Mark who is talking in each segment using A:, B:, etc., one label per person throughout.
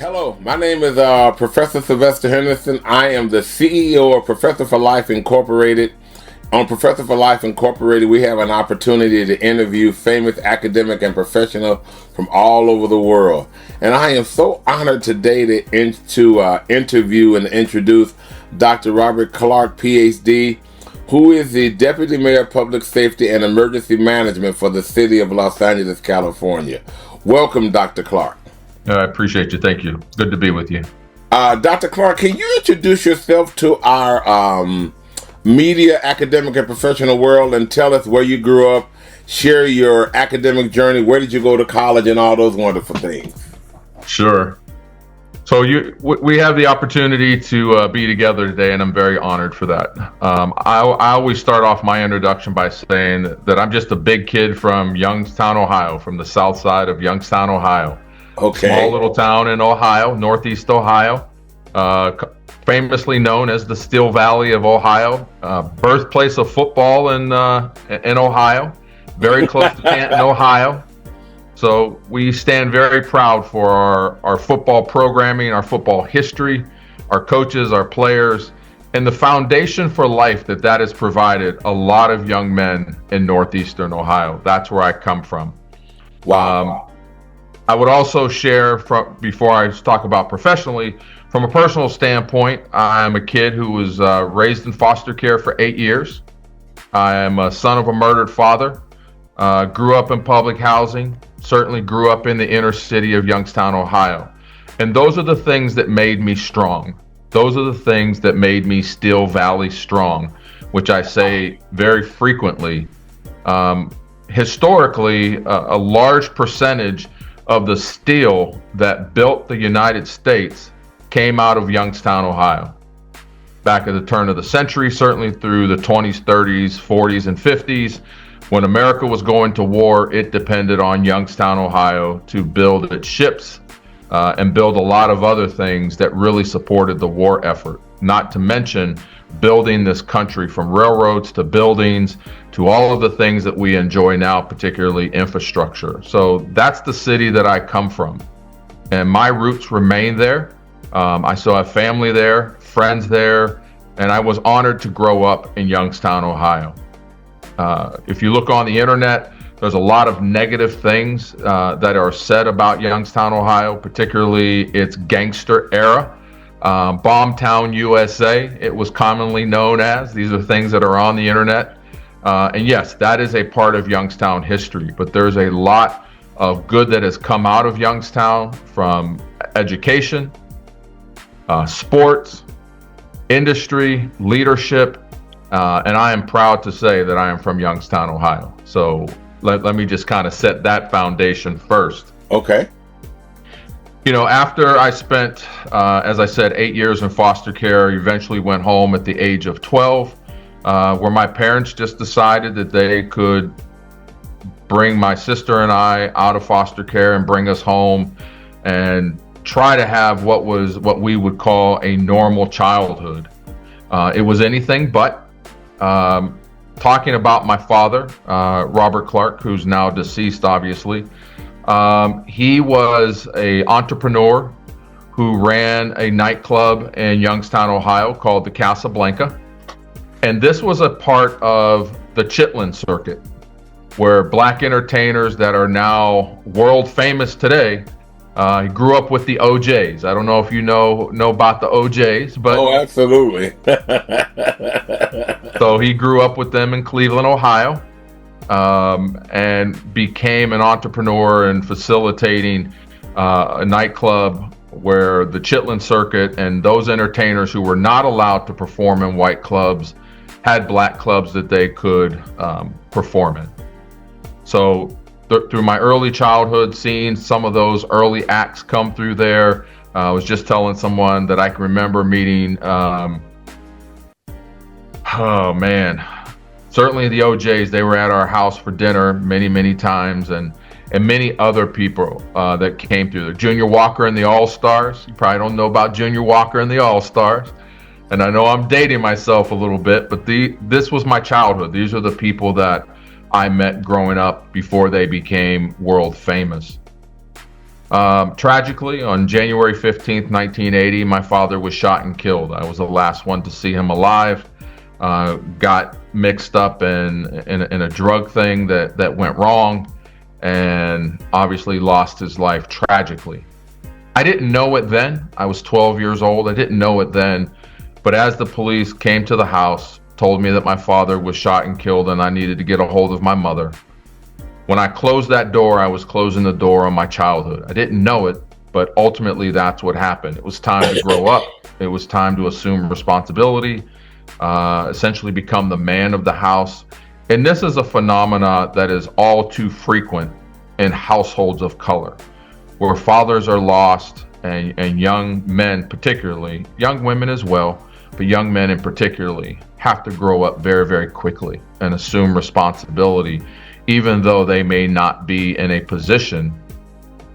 A: Hello, my name is Professor Silvester Henderson. I am the CEO of Professor for Life Incorporated. On Professor for Life Incorporated, we have an opportunity to interview famous academic and professionals from all over the world. And I am so honored today to interview and introduce Dr. Robert.Clark, Ph.D., who is the Deputy Mayor of Public Safety and Emergency Management for the City of Los Angeles, California. Welcome, Dr. Clark.
B: I appreciate you. Thank you. Good to be with you.
A: Dr. Clark, can you introduce yourself to our media, academic, and professional world and tell us where you grew up, share your academic journey, where did you go to college, and all those wonderful things?
B: Sure. So we have the opportunity to be together today, and I'm very honored for that. I always start off my introduction by saying that I'm just a big kid from Youngstown, Ohio, from the south side of Youngstown, Ohio.
A: Okay.
B: Small little town in Ohio, northeast Ohio, famously known as the Steel Valley of Ohio, birthplace of football in Ohio, very close to Canton, Ohio. So we stand very proud for our football programming, our football history, our coaches, our players, and the foundation for life that has provided a lot of young men in northeastern Ohio. That's where I come from.
A: Wow.
B: I would also share, before I talk about professionally, from a personal standpoint, I'm a kid who was raised in foster care for 8 years. I am a son of a murdered father, grew up in public housing, certainly grew up in the inner city of Youngstown, Ohio. And those are the things that made me strong. Those are the things that made me Steel Valley strong, which I say very frequently. Historically, a large percentage of the steel that built the United States came out of Youngstown, Ohio. Back at the turn of the century, certainly through the 20s, 30s, 40s, and 50s, when America was going to war, it depended on Youngstown, Ohio to build its ships and build a lot of other things that really supported the war effort, not to mention building this country from railroads to buildings to all of the things that we enjoy now, particularly infrastructure. So that's the city that I come from. And my roots remain there. I still have family there, friends there, and I was honored to grow up in Youngstown, Ohio. If you look on the internet, there's a lot of negative things that are said about Youngstown, Ohio, particularly its gangster era. Bombtown, USA, it was commonly known as. These are things that are on the internet. And yes, that is a part of Youngstown history, but there's a lot of good that has come out of Youngstown from education, sports, industry, leadership, and I am proud to say that I am from Youngstown, Ohio. So let me just kind of set that foundation first.
A: Okay.
B: You know, after I spent, as I said, 8 years in foster care, eventually went home at the age of 12, where my parents just decided that they could bring my sister and I out of foster care and bring us home and try to have what we would call a normal childhood. It was anything but. Talking about my father, Robert.Clark, who's now deceased, obviously. He was an entrepreneur who ran a nightclub in Youngstown, Ohio called the Casablanca. And this was a part of the Chitlin circuit, where black entertainers that are now world famous today, he grew up with the OJs. I don't know if you know about the OJs, but
A: oh, absolutely.
B: So he grew up with them in Cleveland, Ohio. And became an entrepreneur in facilitating a nightclub where the Chitlin circuit and those entertainers who were not allowed to perform in white clubs had black clubs that they could perform in. So through my early childhood, seeing some of those early acts come through there, I was just telling someone that I can remember meeting, certainly the OJs. They were at our house for dinner many, many times, and many other people that came through there. Junior Walker and the All-Stars. You probably don't know about Junior Walker and the All-Stars. And I know I'm dating myself a little bit, but this was my childhood. These are the people that I met growing up before they became world famous. Tragically, on January 15th, 1980, my father was shot and killed. I was the last one to see him alive. Got mixed up in a drug thing that went wrong, and obviously lost his life tragically. I didn't know it then. I was 12 years old. I didn't know it then. But as the police came to the house, told me that my father was shot and killed and I needed to get a hold of my mother, when I closed that door, I was closing the door on my childhood. I didn't know it, but ultimately that's what happened. It was time to grow up. It was time to assume responsibility, essentially become the man of the house. And this is a phenomena that is all too frequent in households of color, where fathers are lost and young men particularly, young women as well, but young men in particularly have to grow up very, very quickly and assume responsibility, even though they may not be in a position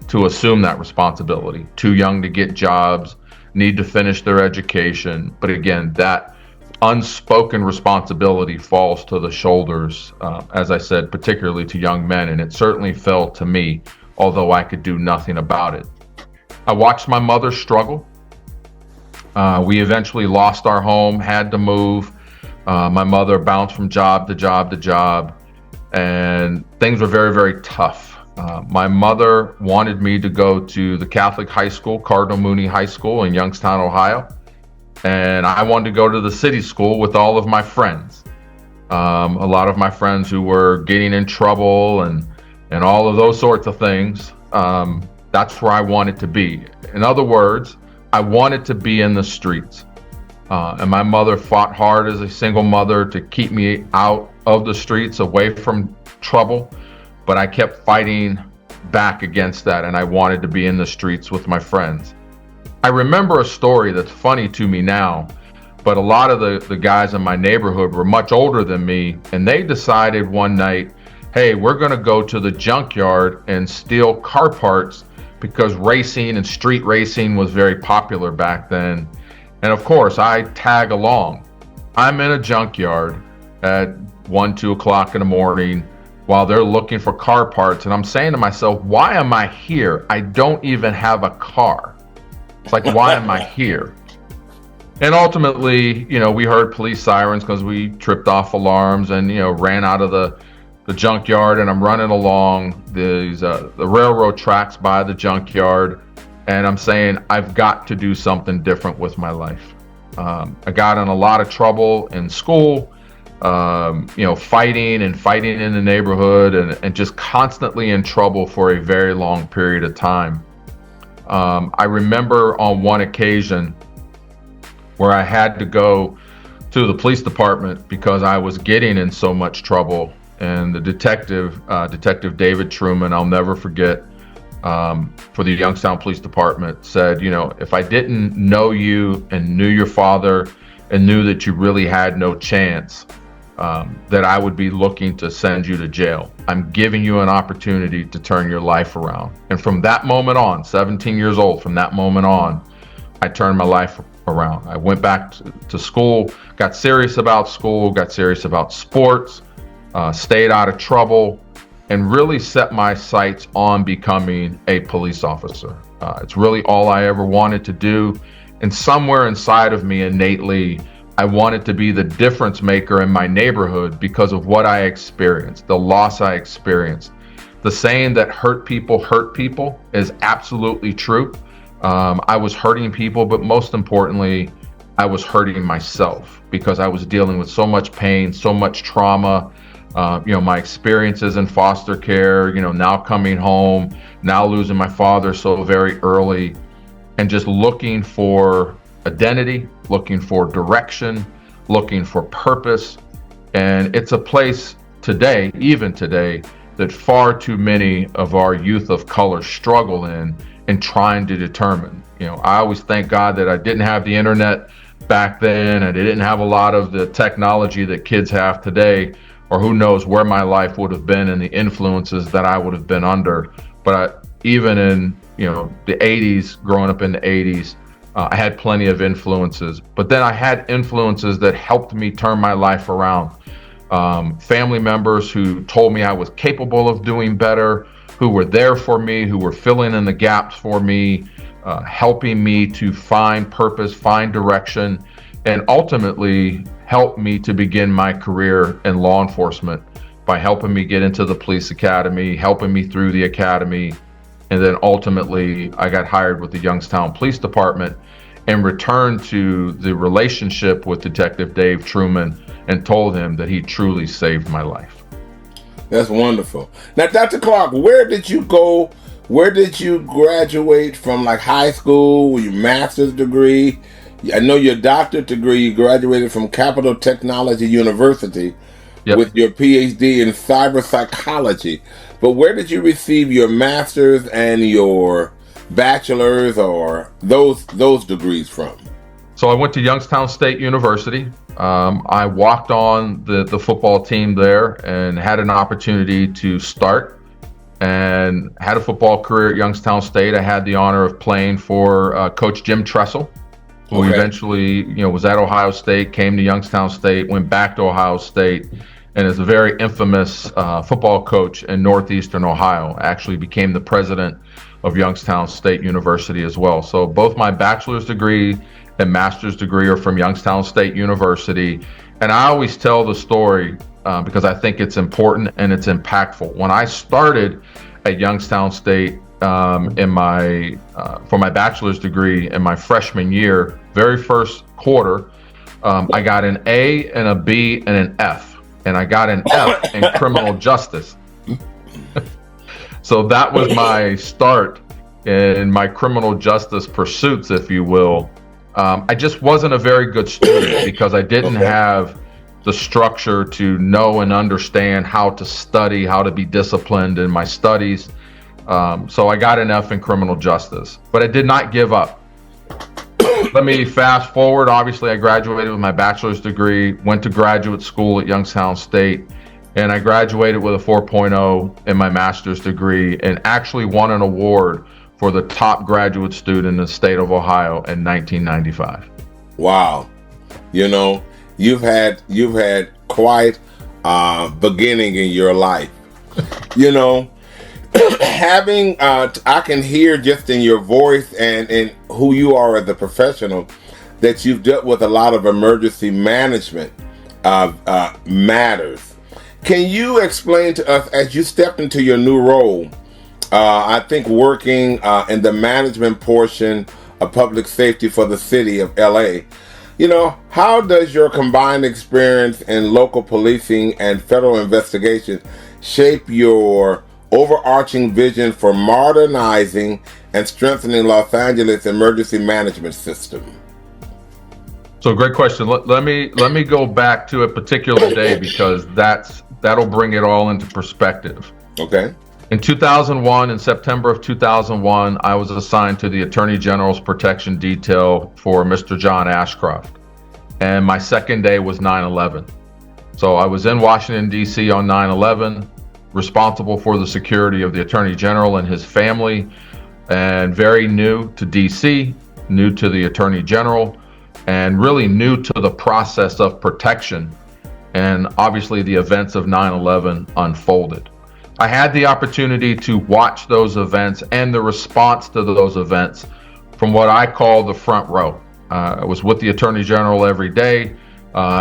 B: to assume that responsibility. Too young to get jobs, need to finish their education. But again, that unspoken responsibility falls to the shoulders, as I said, particularly to young men, and it certainly fell to me, although I could do nothing about it. I watched my mother struggle. We eventually lost our home, had to move. My mother bounced from job to job to job, and things were very, very tough. My mother wanted me to go to the Catholic high school, Cardinal Mooney High School in Youngstown, Ohio, and I wanted to go to the city school with all of my friends. A lot of my friends who were getting in trouble and all of those sorts of things. That's where I wanted to be. In other words, I wanted to be in the streets. And my mother fought hard as a single mother to keep me out of the streets, away from trouble. But I kept fighting back against that, and I wanted to be in the streets with my friends. I remember a story that's funny to me now, but a lot of the guys in my neighborhood were much older than me, and they decided one night, hey, we're going to go to the junkyard and steal car parts because racing and street racing was very popular back then. And of course, I tag along. I'm in a junkyard at 1, 2 o'clock in the morning while they're looking for car parts. And I'm saying to myself, why am I here? I don't even have a car. It's like, why am I here? And ultimately, we heard police sirens because we tripped off alarms and, ran out of the junkyard, and I'm running along the railroad tracks by the junkyard. And I'm saying, I've got to do something different with my life. I got in a lot of trouble in school, fighting in the neighborhood and just constantly in trouble for a very long period of time. I remember on one occasion where I had to go to the police department because I was getting in so much trouble. And the Detective David Truman, I'll never forget, for the Youngstown Police Department, said, if I didn't know you and knew your father and knew that you really had no chance, that I would be looking to send you to jail. I'm giving you an opportunity to turn your life around. And from that moment on, 17 years old, from that moment on, I turned my life around. I went back to school, got serious about school, got serious about sports, stayed out of trouble, and really set my sights on becoming a police officer. It's really all I ever wanted to do. And somewhere inside of me innately, I wanted to be the difference maker in my neighborhood because of what I experienced, the loss I experienced. The saying that hurt people is absolutely true. I was hurting people, but most importantly, I was hurting myself because I was dealing with so much pain, so much trauma. My experiences in foster care, now coming home, now losing my father so very early, and just looking for identity, looking for direction, looking for purpose. And it's a place today, even today, that far too many of our youth of color struggle in trying to determine. I always thank God that I didn't have the internet back then, and I didn't have a lot of the technology that kids have today, or who knows where my life would have been and the influences that I would have been under. But even in the 80s, growing up in the 80s, I had plenty of influences. But then I had influences that helped me turn my life around. Family members who told me I was capable of doing better, who were there for me, who were filling in the gaps for me, helping me to find purpose, find direction, and ultimately help me to begin my career in law enforcement by helping me get into the police academy, helping me through the academy. And then ultimately, I got hired with the Youngstown Police Department and returned to the relationship with Detective Dave Truman and told him that he truly saved my life.
A: That's wonderful. Now, Dr. Clark, where did you go? Where did you graduate from, like high school, your master's degree? I know your doctorate degree, you graduated from Capital Technology University with your Ph.D. in cyber psychology. But where did you receive your master's and your bachelor's or those degrees from?
B: So I went to Youngstown State University. I walked on the football team there and had an opportunity to start and had a football career at Youngstown State. I had the honor of playing for Coach Jim Tressel, who eventually, was at Ohio State, came to Youngstown State, went back to Ohio State, and is a very infamous football coach in Northeastern Ohio. Actually became the president of Youngstown State University as well. So both my bachelor's degree and master's degree are from Youngstown State University. And I always tell the story because I think it's important and it's impactful. When I started at Youngstown State for my bachelor's degree in my freshman year, very first quarter, I got an A and a B and an F. And I got an F in criminal justice. So that was my start in my criminal justice pursuits, if you will. I just wasn't a very good student because I didn't have the structure to know and understand how to study, how to be disciplined in my studies. So I got an F in criminal justice, but I did not give up. Let me fast forward. Obviously, I graduated with my bachelor's degree, went to graduate school at Youngstown State, and I graduated with a 4.0 in my master's degree and actually won an award for the top graduate student in the state of Ohio in 1995.
A: Wow. You've had quite a beginning in your life. Having I can hear just in your voice and in who you are as a professional that you've dealt with a lot of emergency management matters. Can you explain to us, as you stepped into your new role, I think working in the management portion of public safety for the city of LA, how does your combined experience in local policing and federal investigation shape your overarching vision for modernizing and strengthening Los Angeles emergency management system?
B: So great question. Let me go back to a particular day because that'll bring it all into perspective.
A: Okay.
B: In 2001, in September of 2001, I was assigned to the Attorney General's protection detail for Mr. John Ashcroft. And my second day was 9/11. So I was in Washington, D.C. on 9/11, responsible for the security of the Attorney General and his family, and very new to D.C., new to the Attorney General, and really new to the process of protection. And obviously the events of 9/11 unfolded. I had the opportunity to watch those events and the response to those events from what I call the front row. I was with the Attorney General every day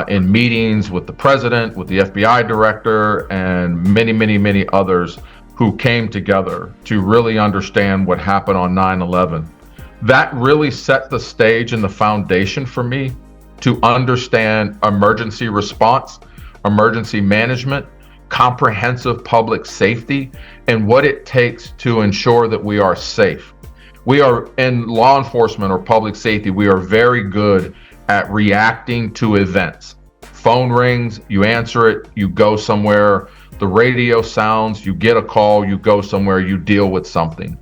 B: in meetings with the President, with the FBI Director, and many, many, many others who came together to really understand what happened on 9/11. That really set the stage and the foundation for me to understand emergency response, emergency management, comprehensive public safety, and what it takes to ensure that we are safe. We are in law enforcement or public safety, we are very good at reacting to events. Phone rings, you answer it, you go somewhere. The radio sounds, you get a call, you go somewhere, you deal with something.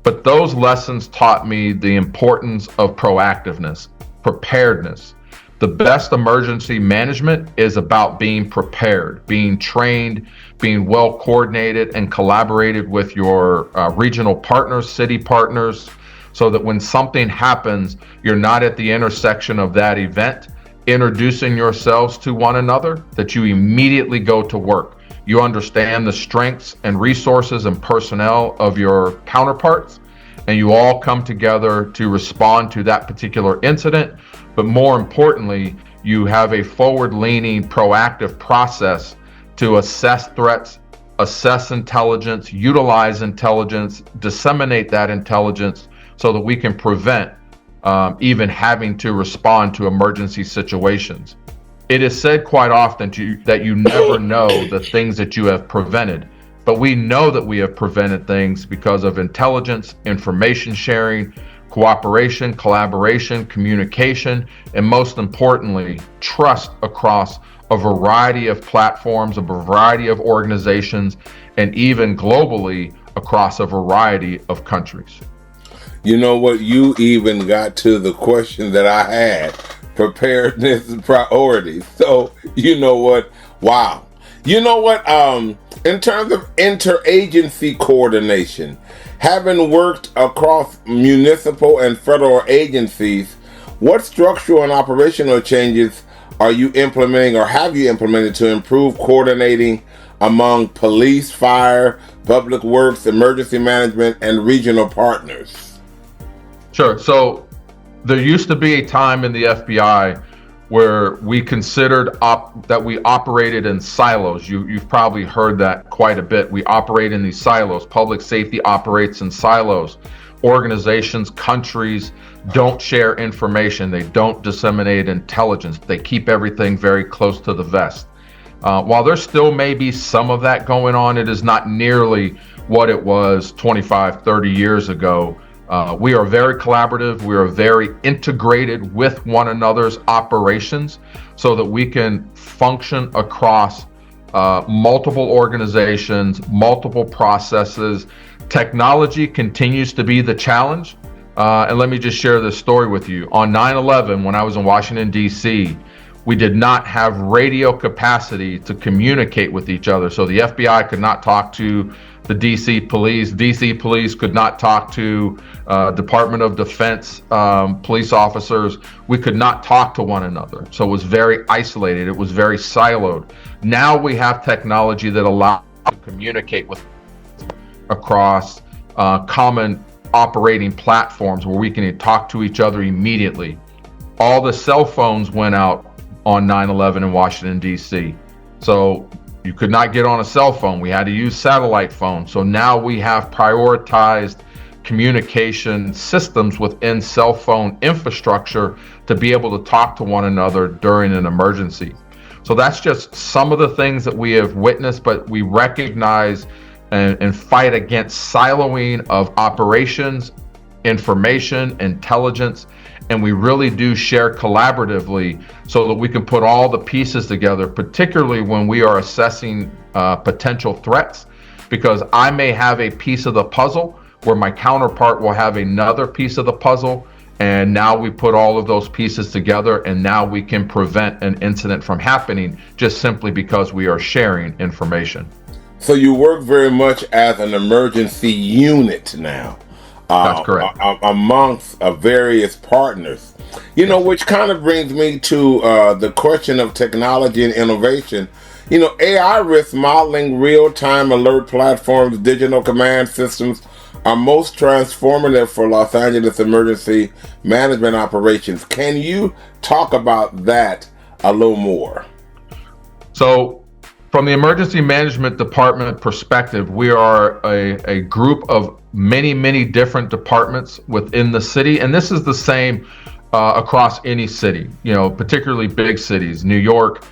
B: But those lessons taught me the importance of proactiveness, preparedness. The best emergency management is about being prepared, being trained, being well coordinated and collaborated with your regional partners, city partners, so that when something happens, you're not at the intersection of that event, introducing yourselves to one another, that you immediately go to work. You understand the strengths and resources and personnel of your counterparts, and you all come together to respond to that particular incident. But more importantly, you have a forward-leaning, proactive process to assess threats, assess intelligence, utilize intelligence, disseminate that intelligence so that we can prevent even having to respond to emergency situations. It is said quite often that you never know the things that you have prevented, but we know that we have prevented things because of intelligence, information sharing, cooperation, collaboration, communication, and most importantly, trust across a variety of platforms, a variety of organizations, and even globally across a variety of countries.
A: You know what? You even got to the question that I had, preparedness and priorities. So, you know what? Wow. You know what? In terms of interagency coordination, having worked across municipal and federal agencies, what structural and operational changes are you implementing or have you implemented to improve coordinating among police, fire, public works, emergency management, and regional partners?
B: Sure. So there used to be a time in the FBI where we considered that we operated in silos. You've probably heard that quite a bit. We operate in these silos. Public safety operates in silos. Organizations, countries don't share information. They don't disseminate intelligence. They keep everything very close to the vest. While there still may be some of that going on, it is not nearly what it was 25, 30 years ago. We are very collaborative. We are very integrated with one another's operations so that we can function across multiple organizations, multiple processes. Technology continues to be the challenge. And let me just share this story with you. On 9/11, when I was in Washington, D.C., we did not have radio capacity to communicate with each other. So the FBI could not talk to the DC police. DC police could not talk to Department of Defense police officers. We could not talk to one another. So it was very isolated. It was very siloed. Now we have technology that allows us to communicate with across common operating platforms where we can talk to each other immediately. All the cell phones went out on 9/11 in Washington, D.C. So you could not get on a cell phone. We had to use satellite phones. So now we have prioritized communication systems within cell phone infrastructure to be able to talk to one another during an emergency. So that's just some of the things that we have witnessed, but we recognize and fight against siloing of operations, information, intelligence, and we really do share collaboratively so that we can put all the pieces together, particularly when we are assessing potential threats, because I may have a piece of the puzzle where my counterpart will have another piece of the puzzle, and now we put all of those pieces together, and now we can prevent an incident from happening just simply because we are sharing information.
A: So you work very much as an emergency unit now.
B: That's correct.
A: Amongst various partners. You know, which kind of brings me to the question of technology and innovation. You know, AI risk modeling, real-time alert platforms, digital command systems are most transformative for Los Angeles emergency management operations. Can you talk about that a little more?
B: So, from the emergency management department perspective, we are a group of many different departments within the city, and this is the same across any city, you know, particularly big cities, New York,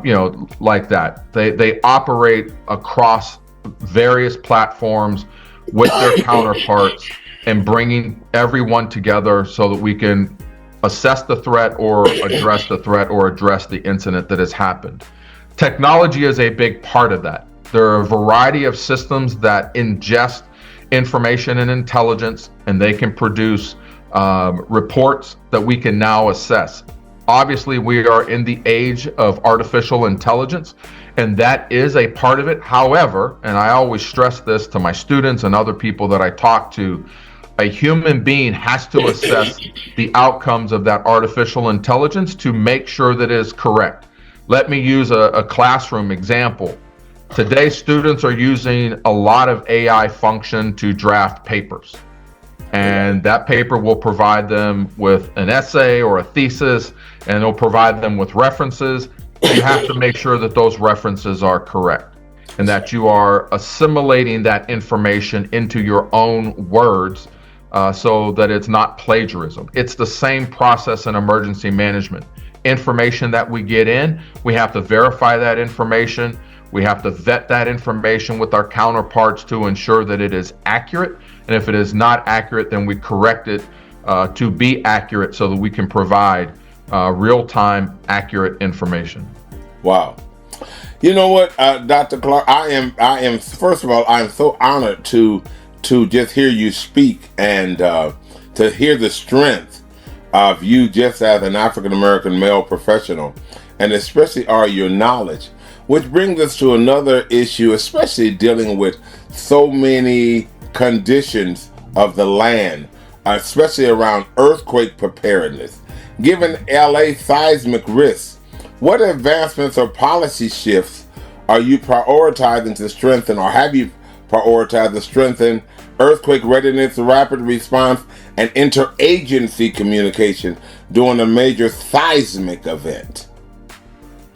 B: you know, like that. They operate across various platforms with their counterparts and bringing everyone together so that we can assess the threat or address the threat or address the incident that has happened. Technology is a big part of that. There are a variety of systems that ingest information and intelligence, and they can produce reports that we can now assess. Obviously, we are in the age of artificial intelligence, and that is a part of it. However, and I always stress this to my students and other people that I talk to, a human being has to assess the outcomes of that artificial intelligence to make sure that it is correct. Let me use a classroom example. Today, students are using a lot of AI function to draft papers. And that paper will provide them with an essay or a thesis, and it'll provide them with references. You have to make sure that those references are correct and that you are assimilating that information into your own words so that it's not plagiarism. It's the same process in emergency management. Information that we get in, we have to verify that information. We have to vet that information with our counterparts to ensure that it is accurate. And if it is not accurate, then we correct it to be accurate so that we can provide real-time accurate information.
A: Wow. You know what, Dr. Clark, I am first of all, I'm so honored to just hear you speak and to hear the strength of you just as an African-American male professional, and especially your knowledge, which brings us to another issue, especially dealing with so many conditions of the land, especially around earthquake preparedness. Given LA seismic risks, what advancements or policy shifts are you prioritizing to strengthen, or have you prioritized to strengthen earthquake readiness, rapid response, and interagency communication during a major seismic event?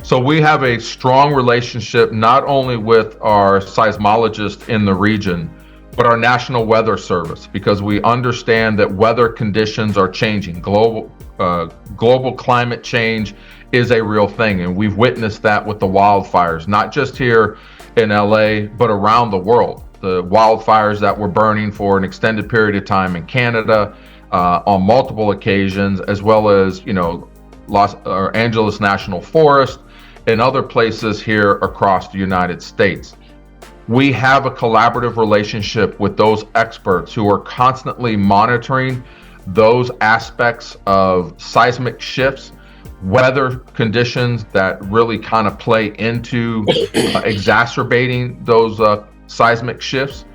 B: So we have a strong relationship not only with our seismologists in the region, but our National Weather Service, because we understand that weather conditions are changing. Global climate change is a real thing, and we've witnessed that with the wildfires, not just here in LA, but around the world. The wildfires that were burning for an extended period of time in Canada on multiple occasions, as well as, Los Angeles National Forest and other places here across the United States. We have a collaborative relationship with those experts who are constantly monitoring those aspects of seismic shifts, weather conditions that really kind of play into exacerbating those seismic shifts.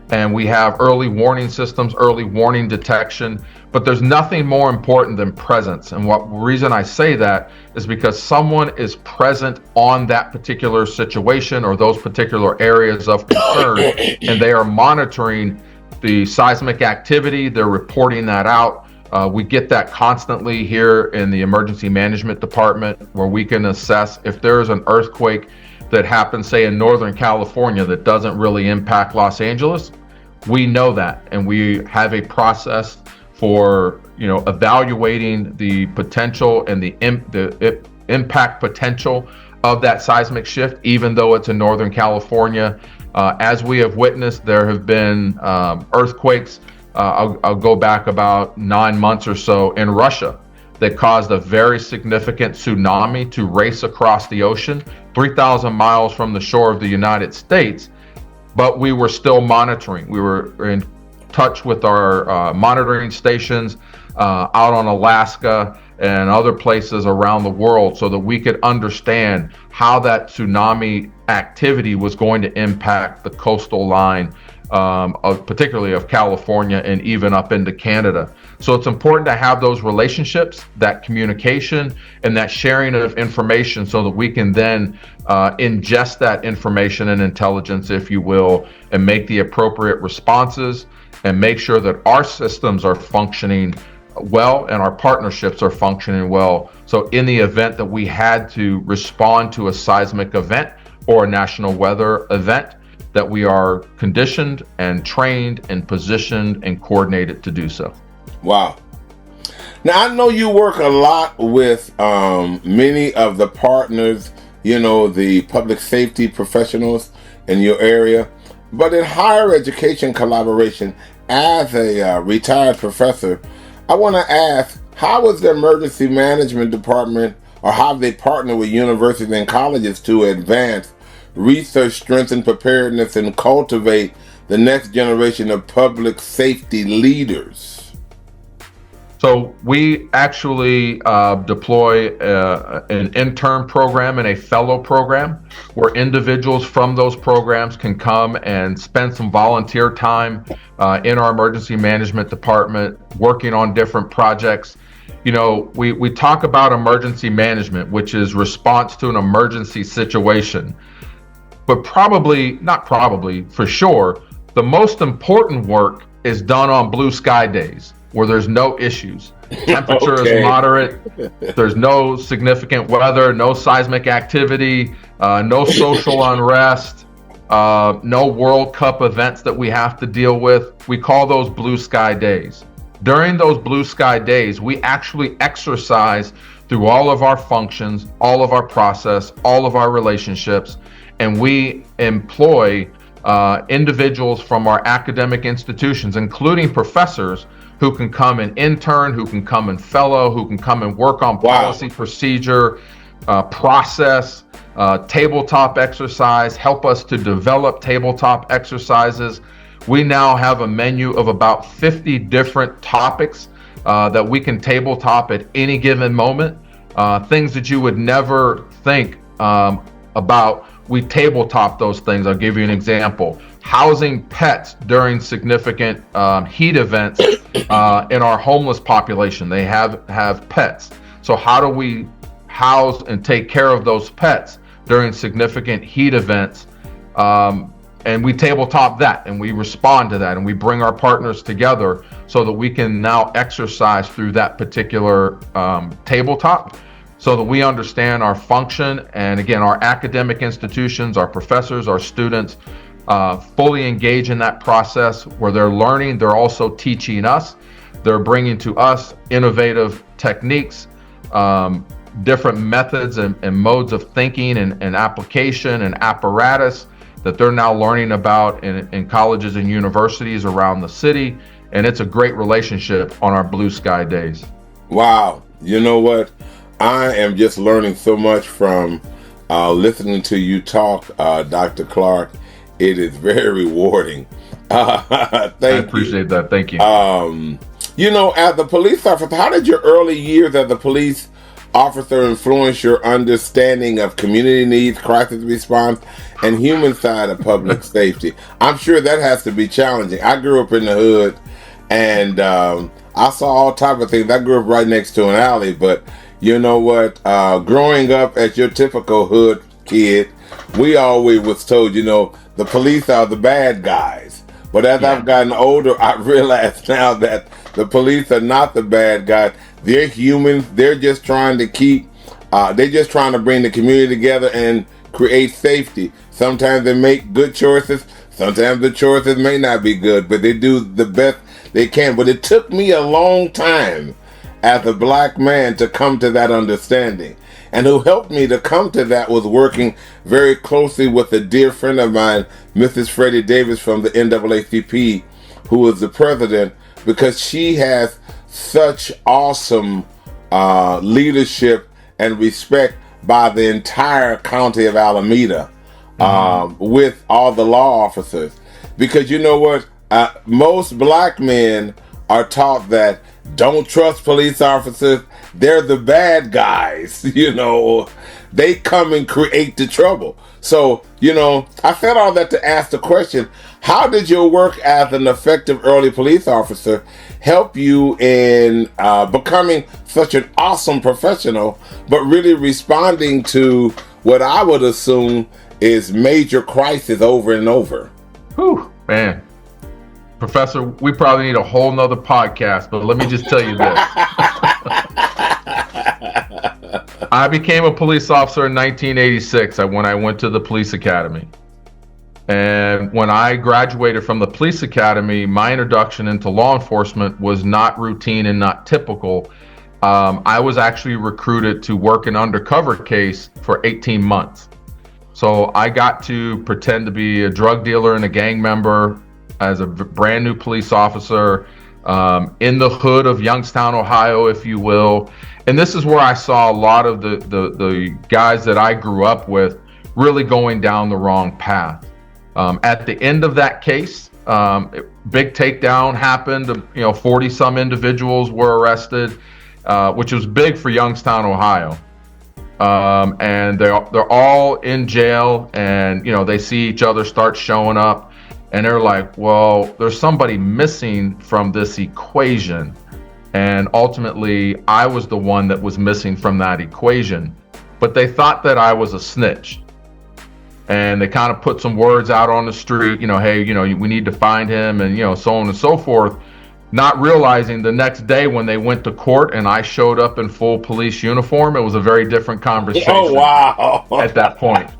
B: And we have early warning systems, early warning detection, but there's nothing more important than presence. And what reason I say that is because someone is present on that particular situation or those particular areas of concern, and they are monitoring the seismic activity, they're reporting that out. We get that constantly here in the emergency management department, where we can assess if there is an earthquake that happens, say, in Northern California that doesn't really impact Los Angeles. We know that, and we have a process for evaluating the potential and the impact potential of that seismic shift, even though it's in Northern California. As we have witnessed, there have been earthquakes. I'll go back about 9 months or so in Russia that caused a very significant tsunami to race across the ocean, 3,000 miles from the shore of the United States. But we were still monitoring. We were in touch with our monitoring stations out on Alaska and other places around the world so that we could understand how that tsunami activity was going to impact the coastal line particularly of California and even up into Canada. So it's important to have those relationships, that communication, and that sharing of information so that we can then ingest that information and intelligence, if you will, and make the appropriate responses and make sure that our systems are functioning well and our partnerships are functioning well. So in the event that we had to respond to a seismic event or a national weather event, that we are conditioned and trained and positioned and coordinated to do so.
A: Wow. Now, I know you work a lot with many of the partners, the public safety professionals in your area, but in higher education collaboration, as a retired professor, I want to ask, how is the emergency management department, or how they partner with universities and colleges to advance research, strengthen preparedness, and cultivate the next generation of public safety leaders?
B: So we actually deploy an intern program and a fellow program where individuals from those programs can come and spend some volunteer time in our emergency management department working on different projects. We talk about emergency management, which is response to an emergency situation. But for sure, the most important work is done on blue sky days where there's no issues. Temperature
A: Okay.
B: is moderate. There's no significant weather, no seismic activity, no social unrest, no World Cup events that we have to deal with. We call those blue sky days. During those blue sky days, we actually exercise through all of our functions, all of our process, all of our relationships, and we employ individuals from our academic institutions, including professors, who can come and intern, who can come and fellow, who can come and work on policy, procedure, process, tabletop exercise, help us to develop tabletop exercises. We now have a menu of about 50 different topics that we can tabletop at any given moment. Things that you would never think about, we tabletop those things. I'll give you an example. Housing pets during significant heat events in our homeless population. They have pets. So how do we house and take care of those pets during significant heat events? And we tabletop that, and we respond to that, and we bring our partners together so that we can now exercise through that particular tabletop, so that we understand our function. And again, our academic institutions, our professors, our students fully engage in that process where they're learning. They're also teaching us. They're bringing to us innovative techniques, different methods and modes of thinking and application and apparatus that they're now learning about in colleges and universities around the city. And it's a great relationship on our blue sky days.
A: Wow. You know what? I am just learning so much from listening to you talk, Dr. Clark. It is very rewarding.
B: I appreciate that. Thank you.
A: You know, as a police officer, how did your early years as a police officer influence your understanding of community needs, crisis response, and human side of public safety? I'm sure that has to be challenging. I grew up in the hood, and I saw all type of things. I grew up right next to an alley, but you know what? Growing up as your typical hood kid, we always was told, you know, the police are the bad guys. But as I've gotten older, I realize now that the police are not the bad guys. They're humans. They're just trying to they're just trying to bring the community together and create safety. Sometimes they make good choices. Sometimes the choices may not be good, but they do the best they can. But it took me a long time as a black man to come to that understanding. And who helped me to come to that was working very closely with a dear friend of mine, Mrs. Freddie Davis from the NAACP, who was the president, because she has such awesome leadership and respect by the entire county of Alameda, with all the law officers. Because you know what? Most black men are taught that don't trust police officers. They're the bad guys, you know. They come and create the trouble. So, you know, I said all that to ask the question, how did your work as an effective early police officer help you in becoming such an awesome professional, but really responding to what I would assume is major crisis over and over?
B: Whew, man. Professor, we probably need a whole nother podcast, but let me just tell you this. I became a police officer in 1986 when I went to the police academy. And when I graduated from the police academy, my introduction into law enforcement was not routine and not typical. I was actually recruited to work an undercover case for 18 months. So I got to pretend to be a drug dealer and a gang member as a brand new police officer in the hood of Youngstown, Ohio, if you will. And this is where I saw a lot of the guys that I grew up with really going down the wrong path. At the end of that case, big takedown happened. 40 some individuals were arrested, which was big for Youngstown, Ohio. And they're all in jail, and they see each other start showing up. And they're like, well, there's somebody missing from this equation. And ultimately, I was the one that was missing from that equation. But they thought that I was a snitch. and they kind of put some words out on the street, hey, we need to find him, and so on and so forth, not realizing the next day when they went to court and I showed up in full police uniform, it was a very different conversation.
A: Oh, wow.
B: At that point.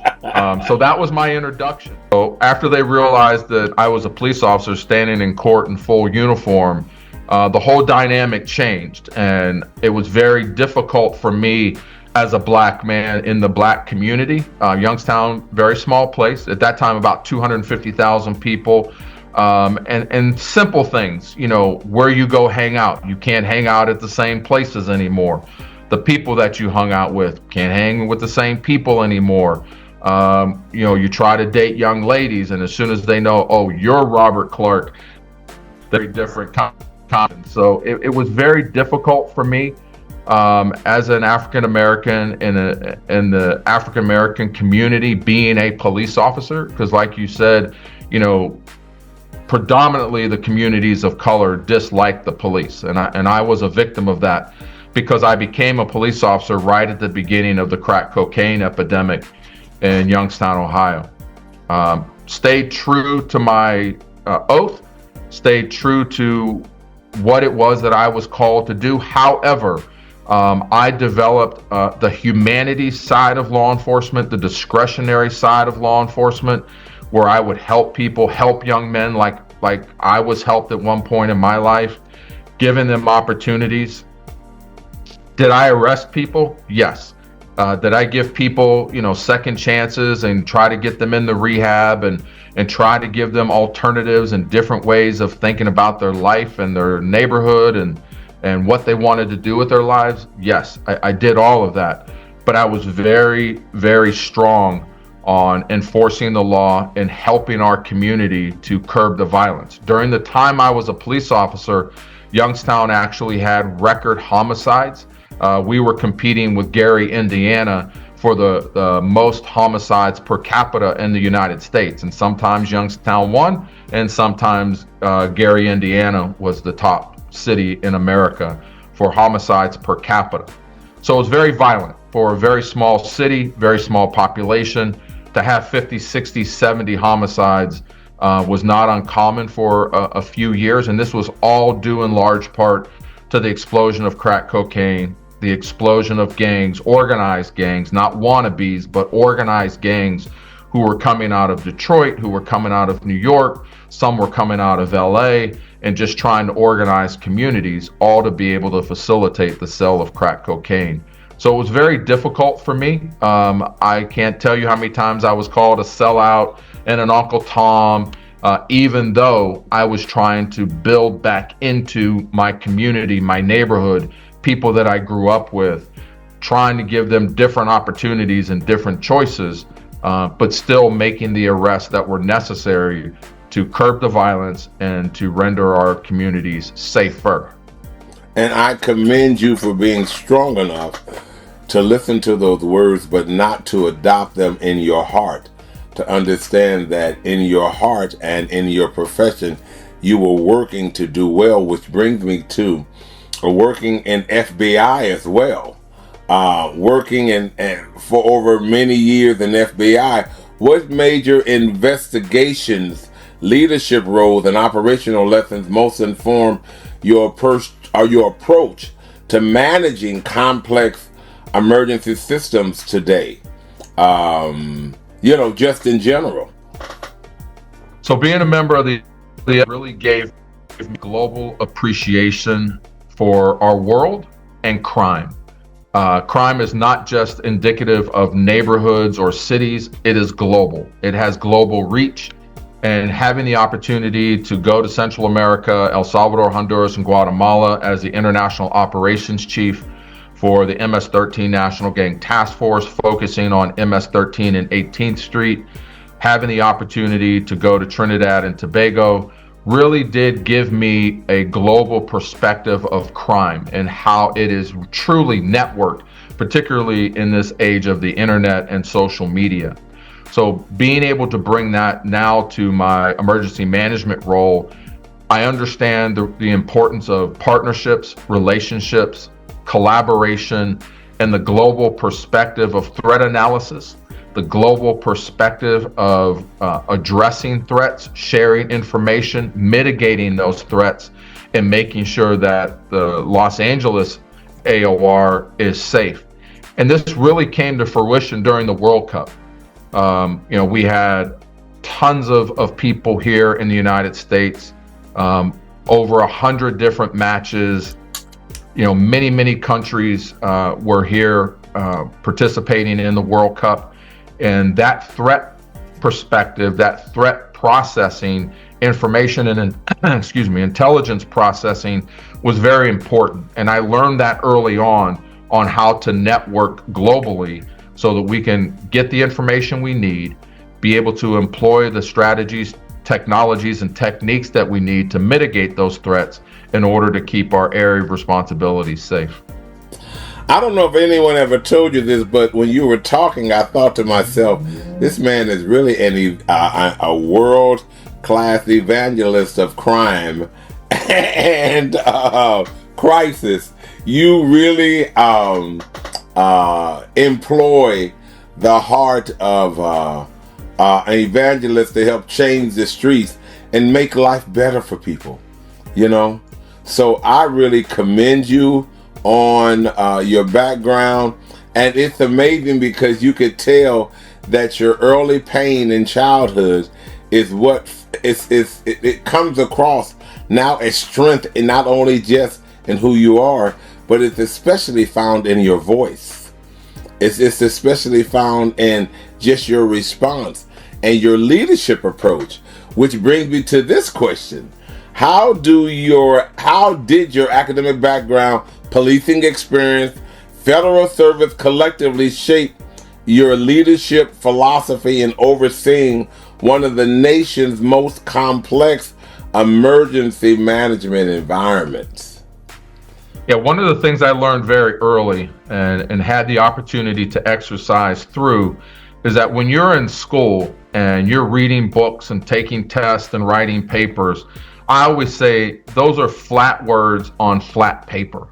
B: So that was my introduction. So after they realized that I was a police officer standing in court in full uniform, the whole dynamic changed, and it was very difficult for me as a black man in the black community. Youngstown, very small place. At that time, about 250,000 people. And simple things, where you go hang out. You can't hang out at the same places anymore. The people that you hung out with can't hang with the same people anymore. You try to date young ladies, and as soon as they know, oh, you're Robert Clark, very different content. So it was very difficult for me as an African American in the African American community being a police officer, because like you said, predominantly the communities of color dislike the police, and I was a victim of that because I became a police officer right at the beginning of the crack cocaine epidemic in Youngstown, Ohio. Stayed true to my oath, stayed true to what it was that I was called to do. However, I developed the humanities side of law enforcement, the discretionary side of law enforcement, where I would help people, help young men like I was helped at one point in my life, giving them opportunities. Did I arrest people? Yes. Did I give people, second chances and try to get them into rehab and try to give them alternatives and different ways of thinking about their life and their neighborhood and what they wanted to do with their lives? Yes, I did all of that. But I was very, very strong on enforcing the law and helping our community to curb the violence. During the time I was a police officer, Youngstown actually had record homicides. We were competing with Gary, Indiana for the most homicides per capita in the United States. And sometimes Youngstown won, and sometimes Gary, Indiana was the top city in America for homicides per capita. So it was very violent for a very small city, very small population. To have 50, 60, 70 homicides was not uncommon for a few years. And this was all due in large part to the explosion of crack cocaine, the explosion of gangs, organized gangs, not wannabes, but organized gangs who were coming out of Detroit, who were coming out of New York, some were coming out of LA, and just trying to organize communities, all to be able to facilitate the sale of crack cocaine. So it was very difficult for me. I can't tell you how many times I was called a sellout and an Uncle Tom, even though I was trying to build back into my community, my neighborhood, people that I grew up with, trying to give them different opportunities and different choices, but still making the arrests that were necessary to curb the violence and to render our communities safer.
A: And I commend you for being strong enough to listen to those words, but not to adopt them in your heart, to understand that in your heart and in your profession, you were working to do well, which brings me to working in FBI as well. Working for over many years in FBI, what major investigations, leadership roles, and operational lessons most inform your approach to managing complex emergency systems today? Just in general.
B: So being a member of the really gave me global appreciation for our world and crime. Crime is not just indicative of neighborhoods or cities, it is global. It has global reach. And having the opportunity to go to Central America, El Salvador, Honduras, and Guatemala as the International Operations Chief for the MS-13 National Gang Task Force, focusing on MS-13 and 18th Street, having the opportunity to go to Trinidad and Tobago, really did give me a global perspective of crime and how it is truly networked, particularly in this age of the internet and social media. So being able to bring that now to my emergency management role, I understand the importance of partnerships, relationships, collaboration, and the global perspective of threat analysis, the global perspective of addressing threats, sharing information, mitigating those threats, and making sure that the Los Angeles AOR is safe. And this really came to fruition during the World Cup. We had tons of people here in the United States, over 100 different matches. Many countries were here participating in the World Cup. And that threat perspective, that threat processing, information and intelligence processing was very important. And I learned that early on how to network globally so that we can get the information we need, be able to employ the strategies, technologies, and techniques that we need to mitigate those threats in order to keep our area of responsibility safe.
A: I don't know if anyone ever told you this, but when you were talking, I thought to myself, this man is really a world-class evangelist of crime and crisis. You really employ the heart of an evangelist to help change the streets and make life better for people, So I really commend you on your background, and it's amazing because you could tell that your early pain in childhood is what it comes across now as strength, and not only just in who you are, but it's especially found in your voice. It's especially found in just your response and your leadership approach, which brings me to this question. How did your academic background, policing experience, federal service collectively shape your leadership philosophy in overseeing one of the nation's most complex emergency management environments?
B: Yeah, one of the things I learned very early and had the opportunity to exercise through is that when you're in school and you're reading books and taking tests and writing papers, I always say those are flat words on flat paper.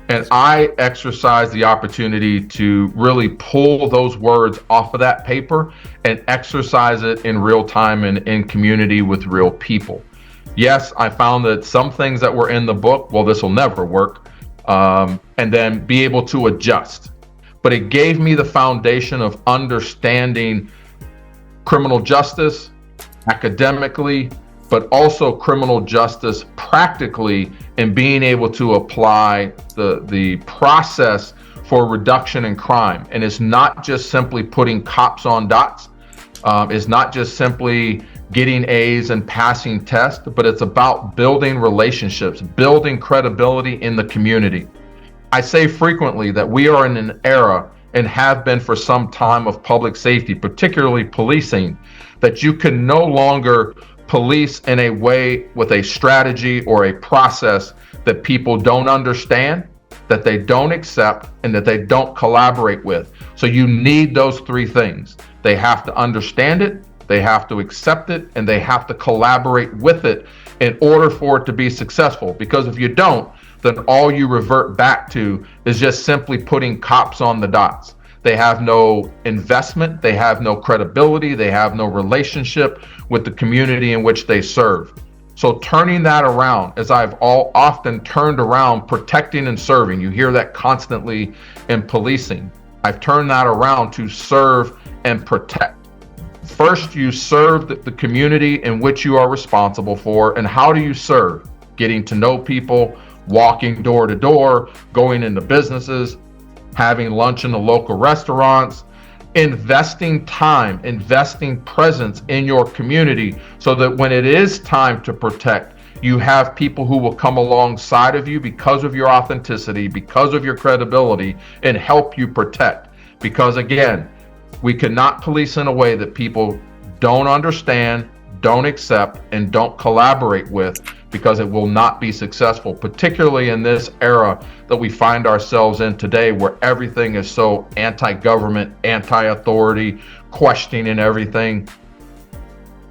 B: And I exercise the opportunity to really pull those words off of that paper and exercise it in real time and in community with real people. Yes, I found that some things that were in the book, well, this will never work, and then be able to adjust. But it gave me the foundation of understanding criminal justice academically, but also criminal justice practically, and being able to apply the process for reduction in crime. And it's not just simply putting cops on dots. It's not just simply getting A's and passing tests, but it's about building relationships, building credibility in the community. I say frequently that we are in an era, and have been for some time, of public safety, particularly policing, that you can no longer police in a way with a strategy or a process that people don't understand, that they don't accept, and that they don't collaborate with. So you need those three things. They have to understand it, they have to accept it, and they have to collaborate with it in order for it to be successful. Because if you don't, then all you revert back to is just simply putting cops on the dots. They have no investment, they have no credibility, they have no relationship with the community in which they serve. So turning that around, as I've often turned around protecting and serving, you hear that constantly in policing. I've turned that around to serve and protect. First, you serve the community in which you are responsible for. And how do you serve? Getting to know people, walking door to door, going into businesses, having lunch in the local restaurants, investing time, investing presence in your community so that when it is time to protect, you have people who will come alongside of you because of your authenticity, because of your credibility, and help you protect. Because again, we cannot police in a way that people don't understand, don't accept, and don't collaborate with, because it will not be successful, particularly in this era that we find ourselves in today, where everything is so anti-government, anti-authority, questioning everything.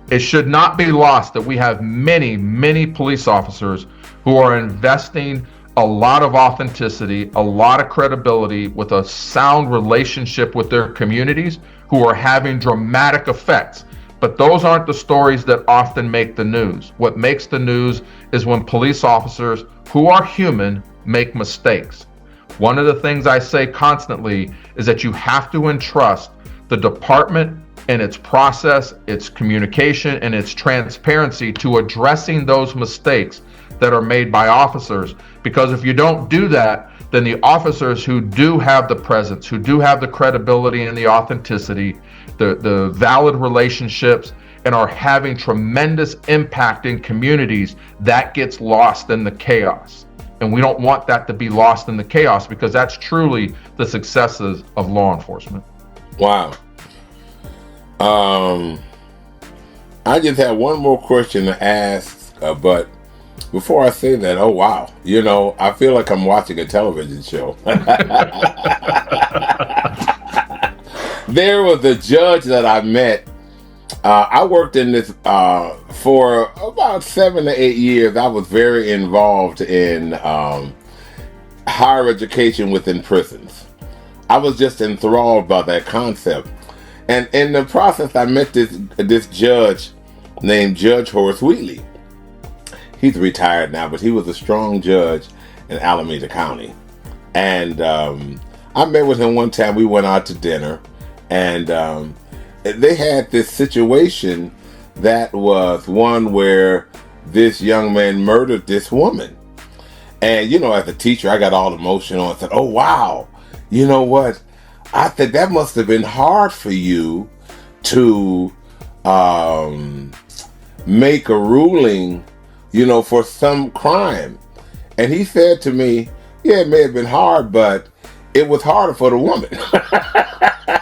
B: It should not be lost that we have many police officers who are investing a lot of authenticity, a lot of credibility, with a sound relationship with their communities, who are having dramatic effects. But those aren't the stories that often make the news. What makes the news is when police officers, who are human, make mistakes. One of the things I say constantly is that you have to entrust the department and its process, its communication, and its transparency to addressing those mistakes that are made by officers. Because if you don't do that, then the officers who do have the presence, who do have the credibility and the authenticity, the valid relationships, and are having tremendous impact in communities, that gets lost in the chaos. And we don't want that to be lost in the chaos, because that's truly the successes of law enforcement.
A: Wow. I just have one more question to ask, but before I say that, oh wow, I feel like I'm watching a television show. There was a judge that I met. I worked in this for about 7 to 8 years. I was very involved in higher education within prisons. I was just enthralled by that concept. And in the process, I met this judge named Judge Horace Wheatley. He's retired now, but he was a strong judge in Alameda County. And I met with him one time. We went out to dinner, and they had this situation that was one where this young man murdered this woman. And, as a teacher, I got all emotional and said, oh, wow, you know what? I said, that must have been hard for you to make a ruling, for some crime. And he said to me, yeah, it may have been hard, but it was harder for the woman.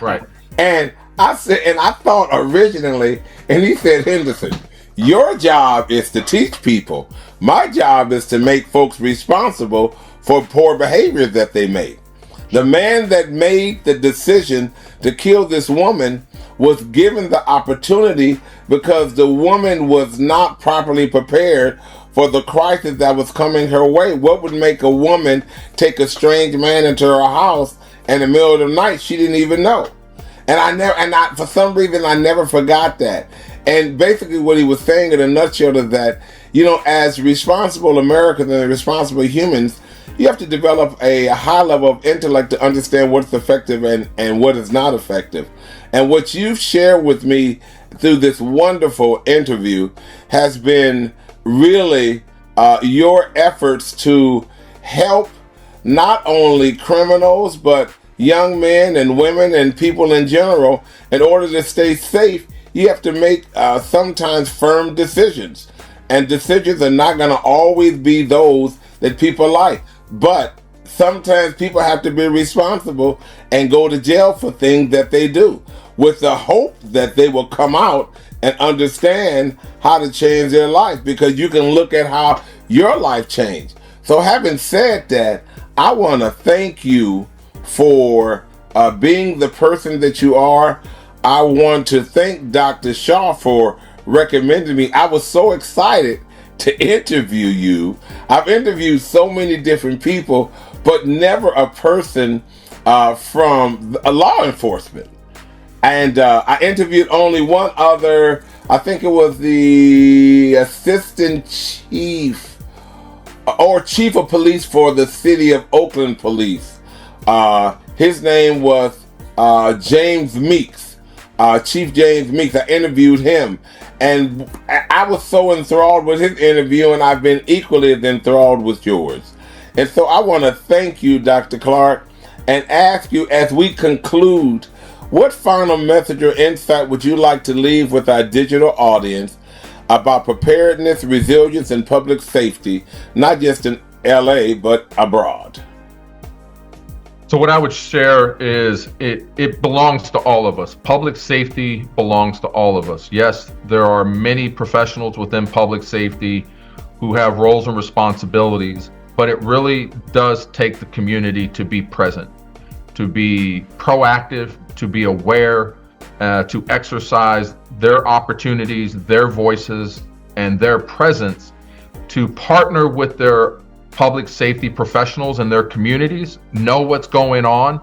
B: Right.
A: And I said, and I thought originally, and he said, Henderson, your job is to teach people. My job is to make folks responsible for poor behavior that they make. The man that made the decision to kill this woman was given the opportunity because the woman was not properly prepared for the crisis that was coming her way. What would make a woman take a strange man into her house in the middle of the night she didn't even know? And for some reason, I never forgot that. And basically what he was saying in a nutshell is that, as responsible Americans and responsible humans, you have to develop a high level of intellect to understand what's effective and what is not effective. And what you've shared with me through this wonderful interview has been really your efforts to help not only criminals, but young men and women and people in general. In order to stay safe, you have to make sometimes firm decisions. And decisions are not going to always be those that people like. But sometimes people have to be responsible and go to jail for things that they do, with the hope that they will come out and understand how to change their life, because you can look at how your life changed. So having said that, I want to thank you for being the person that you are. I want to thank Dr. Shaw for recommending me. I was so excited to interview you. I've interviewed so many different people, but never a person from law enforcement. And I interviewed only one other. I think it was the assistant chief or chief of police for the city of Oakland Police. His name was James Meeks, Chief James Meeks. I interviewed him, and I was so enthralled with his interview, and I've been equally as enthralled with yours. And so I want to thank you, Dr. Clark, and ask you, as we conclude, what final message or insight would you like to leave with our digital audience about preparedness, resilience, and public safety, not just in LA, but abroad?
B: So what I would share is it belongs to all of us. Public safety belongs to all of us. Yes, there are many professionals within public safety who have roles and responsibilities, but it really does take the community to be present, to be proactive, to be aware, to exercise their opportunities, their voices, and their presence, to partner with their public safety professionals in their communities, know what's going on,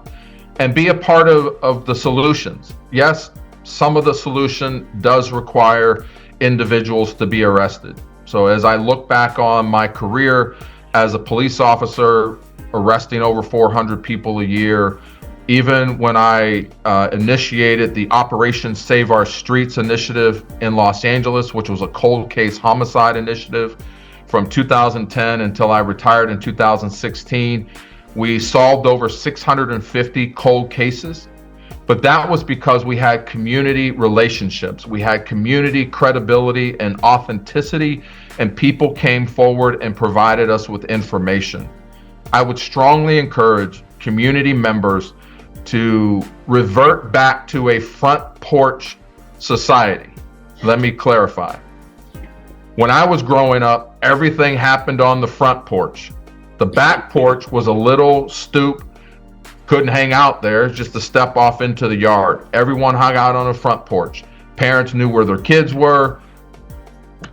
B: and be a part of the solutions. Yes, some of the solution does require individuals to be arrested. So as I look back on my career as a police officer, arresting over 400 people a year, even when I initiated the Operation Save Our Streets initiative in Los Angeles, which was a cold case homicide initiative from 2010 until I retired in 2016, we solved over 650 cold cases. But that was because we had community relationships, we had community credibility and authenticity, and people came forward and provided us with information. I would strongly encourage community members to revert back to a front porch society. Let me clarify. When I was growing up, everything happened on the front porch. The back porch was a little stoop, couldn't hang out there, just to step off into the yard. Everyone hung out on the front porch. Parents knew where their kids were.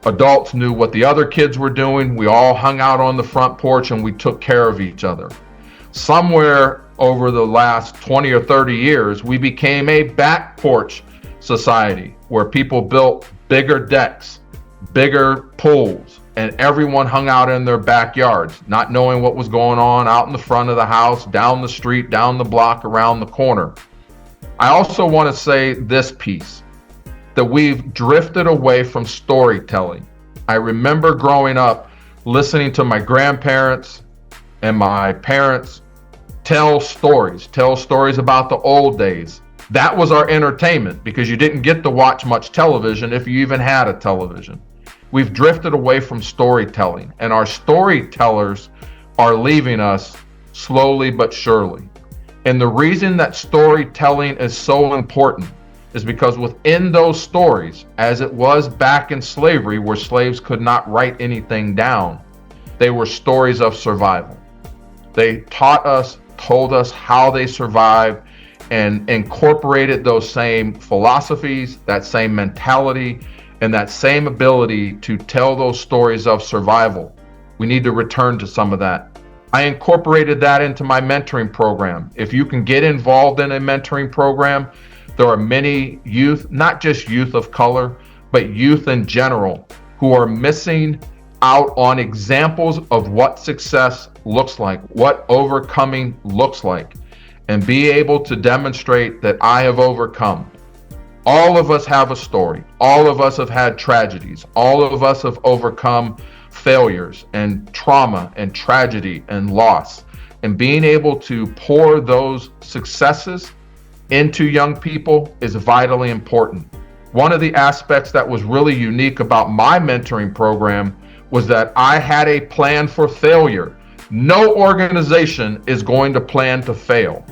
B: Adults knew what the other kids were doing. We all hung out on the front porch and we took care of each other. Somewhere over the last 20 or 30 years, we became a back porch society where people built bigger decks, bigger pools, and everyone hung out in their backyards, not knowing what was going on out in the front of the house, down the street, down the block, around the corner. I also want to say this piece, that we've drifted away from storytelling. I remember growing up listening to my grandparents and my parents tell stories about the old days. That was our entertainment because you didn't get to watch much television if you even had a television. We've drifted away from storytelling, and our storytellers are leaving us slowly but surely. And the reason that storytelling is so important is because within those stories, as it was back in slavery where slaves could not write anything down, they were stories of survival. They taught us, told us how they survived, and incorporated those same philosophies, that same mentality, and that same ability to tell those stories of survival. We need to return to some of that. I incorporated that into my mentoring program. If you can get involved in a mentoring program, there are many youth, not just youth of color, but youth in general, who are missing out on examples of what success looks like, what overcoming looks like, and be able to demonstrate that I have overcome. All of us have a story. All of us have had tragedies. All of us have overcome failures and trauma and tragedy and loss. And being able to pour those successes into young people is vitally important. One of the aspects that was really unique about my mentoring program was that I had a plan for failure. No organization is going to plan to fail.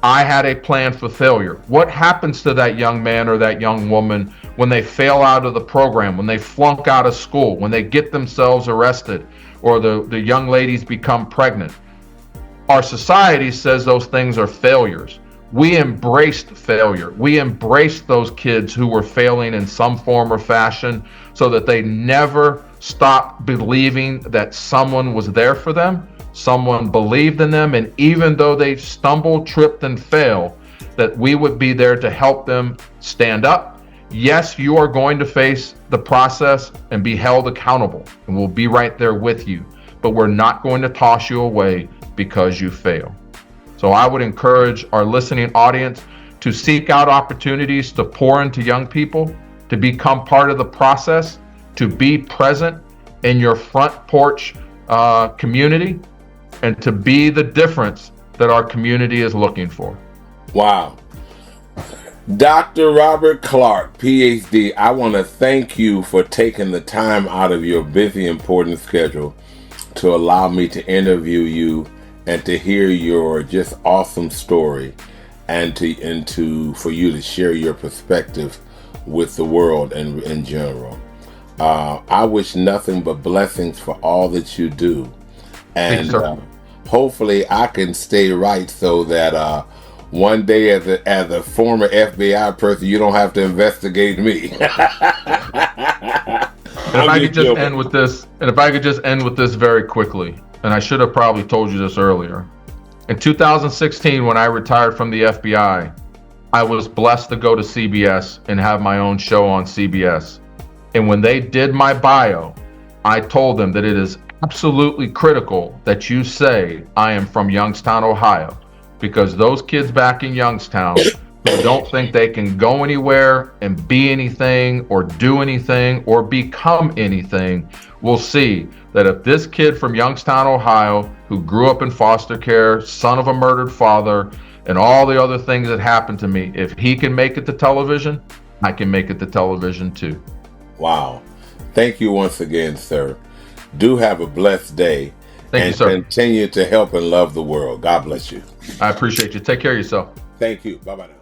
B: I had a plan for failure. What happens to that young man or that young woman when they fail out of the program, when they flunk out of school, when they get themselves arrested, or the young ladies become pregnant? Our society says those things are failures. We embraced failure. We embraced those kids who were failing in some form or fashion so that they never stopped believing that someone was there for them, someone believed in them, and even though they stumbled, tripped, and failed, that we would be there to help them stand up. Yes, you are going to face the process and be held accountable, and we'll be right there with you, but we're not going to toss you away because you fail. So I would encourage our listening audience to seek out opportunities to pour into young people, to become part of the process, to be present in your front porch community, and to be the difference that our community is looking for.
A: Wow. Dr. Robert Clark, Ph.D., I want to thank you for taking the time out of your busy, important schedule to allow me to interview you and to hear your just awesome story, and for you to share your perspective with the world and in general. I wish nothing but blessings for all that you do, and hopefully I can stay right so that one day as a former FBI person, you don't have to investigate me.
B: If I could just end with this very quickly. and I should have probably told you this earlier. In 2016, when I retired from the FBI, I was blessed to go to CBS and have my own show on CBS. And when they did my bio, I told them that it is absolutely critical that you say I am from Youngstown, Ohio, because those kids back in Youngstown who don't think they can go anywhere and be anything or do anything or become anything will see that if this kid from Youngstown, Ohio, who grew up in foster care, son of a murdered father, and all the other things that happened to me, if he can make it to television, I can make it to television too.
A: Wow. Thank you once again, sir. Do have a blessed day.
B: Thank you, sir.
A: Continue to help and love the world. God bless you.
B: I appreciate you. Take care of yourself.
A: Thank you. Bye-bye now.